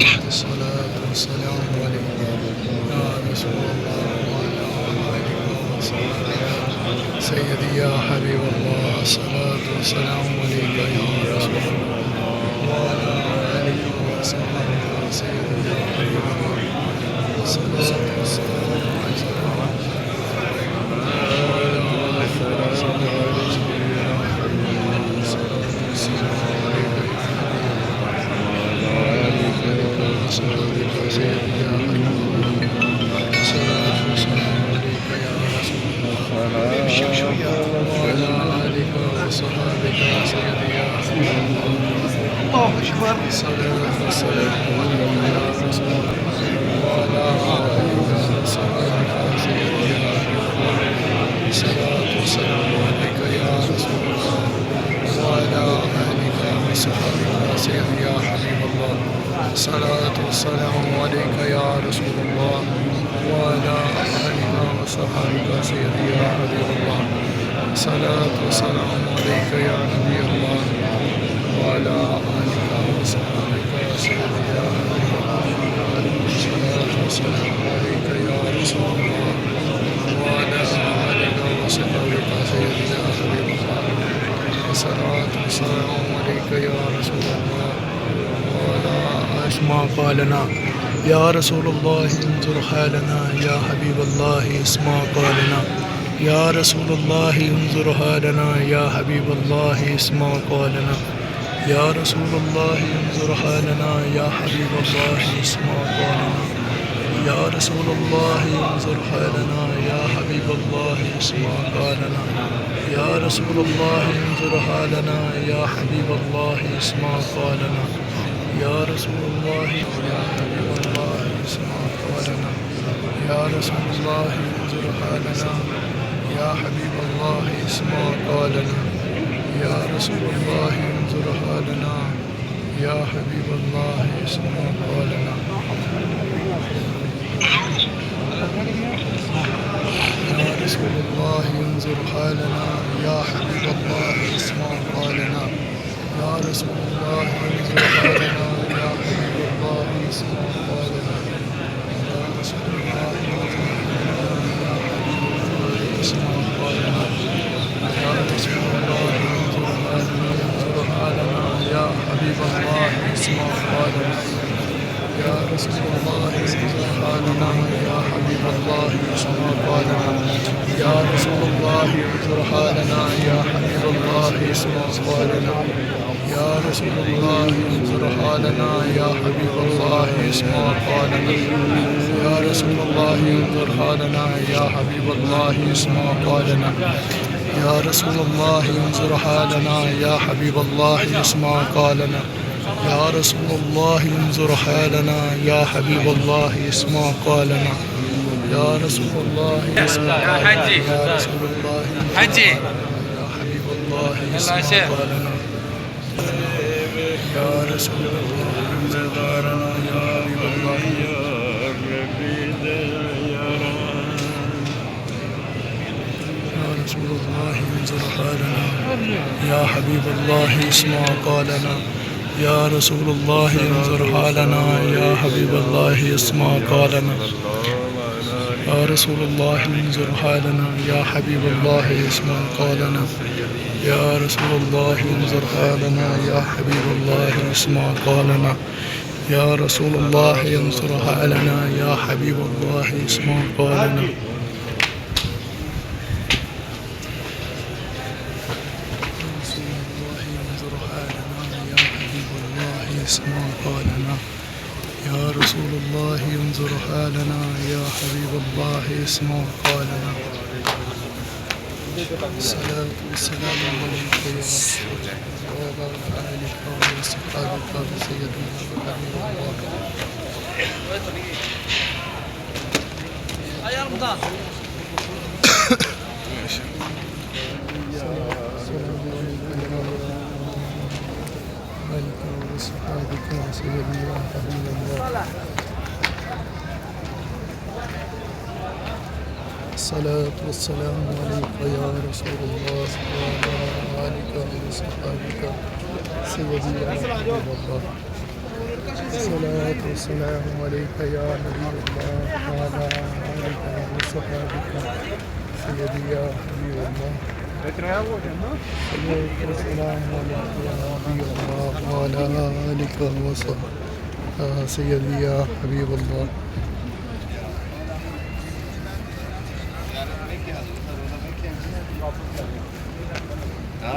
الصلاة والسلام عليك يا رسول الله وعلى آلك وصحبك سيدي يا حبيب الله. الصلاة والسلام عليك يا رسول الله وعلى آلك وصحبك سيدي يا حبيب الله. الصلاة والسلام عليك الصلاة والسلام عليك يا رسول الله وعلى آلك وصحبك سيدي يا حبيب الله. الصلاة والسلام عليك يا نبي الله وعلى آلك وصحبك سيدي يا حبيب الله. الصلاة والسلام عليك يا رسول الله وعلى آلك وصحبك سيدي يا حبيب الله. الصلاة والسلام عليك يا رسول الله وعلى اسمع قالنا يا رسول الله انظر حالنا يا حبيب الله اسمع قالنا يا رسول الله انظر حالنا يا حبيب الله اسمع قالنا يا رسول الله انظر حالنا يا حبيب الله اسمع قالنا يا رسول الله انظر حالنا يا حبيب الله اسمع قالنا يا رسول الله انظر حالنا يا حبيب الله اسمع قالنا يا رسول الله يا حبيب الله اسمع قولنا يا رسول الله انظر حالنا يا حبيب الله اسمع قولنا يا رسول الله انظر حالنا يا حبيب الله اسمع قولنا يا رسول الله انظر حالنا يا حبيب الله اسمع قولنا يا رسول الله انظر حالنا يا حبيب الله اسمع قولنا يا رسول الله اسمع قولنا يا رسول الله انظر حالنا يا حبيب الله اسمع قولنا يا رسول الله انظر حالنا يا حبيب الله اسمع قولنا يا رسول الله انظر حالنا يا حبيب الله اسمع قولنا يا رسول الله انظر حالنا يا حبيب الله اسمع قولنا يا رسول الله انظر حالنا يا حبيب الله اسمع قولنا يا رسول الله انظر حالنا يا حبيب الله اسمع قولنا يا رسول الله انظر حالنا يا حبيب الله اسمع قولنا يا رسول الله اسمع يا حجي يا رسول الله حجي يا حبيب الله اسمع قولنا يا رسول الله انظر حالنا يا حبيب الله يا رسول الله انظر حالنا يا حبيب الله اسمع قولنا يا رسول الله انظر حالنا يا حبيب الله اسمع قولنا يا رسول الله انظر حالنا يا حبيب الله اسمع قولنا يا رسول الله انظر حالنا يا حبيب الله اسمع قولنا يا رسول الله انظر حالنا يا حبيب الله اسمع قولنا اسمع قولنا يا رسول الله انظر حالنا يا حبيب الله اسمع قولنا الصلاة والسلام عليك يا رسول الله وعلى آلك وصحبك سيدنا وحبيب الله. وصحابك سيدي يا حبيب الله. الصلاة والسلام عليك يا رسول الله وعلى آلك وصحابك سيدي يا حبيب الله. الصلاة والسلام عليك يا نبي الله وعلى آلك وصحبك سيدي يا حبيب الله. الصلاة والسلام عليك يا نبي الله وعلى آلك وصحبك سيدي يا حبيب الله.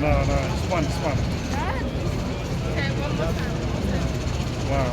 No, it's fun, it's fun. Okay, one more time. Wow.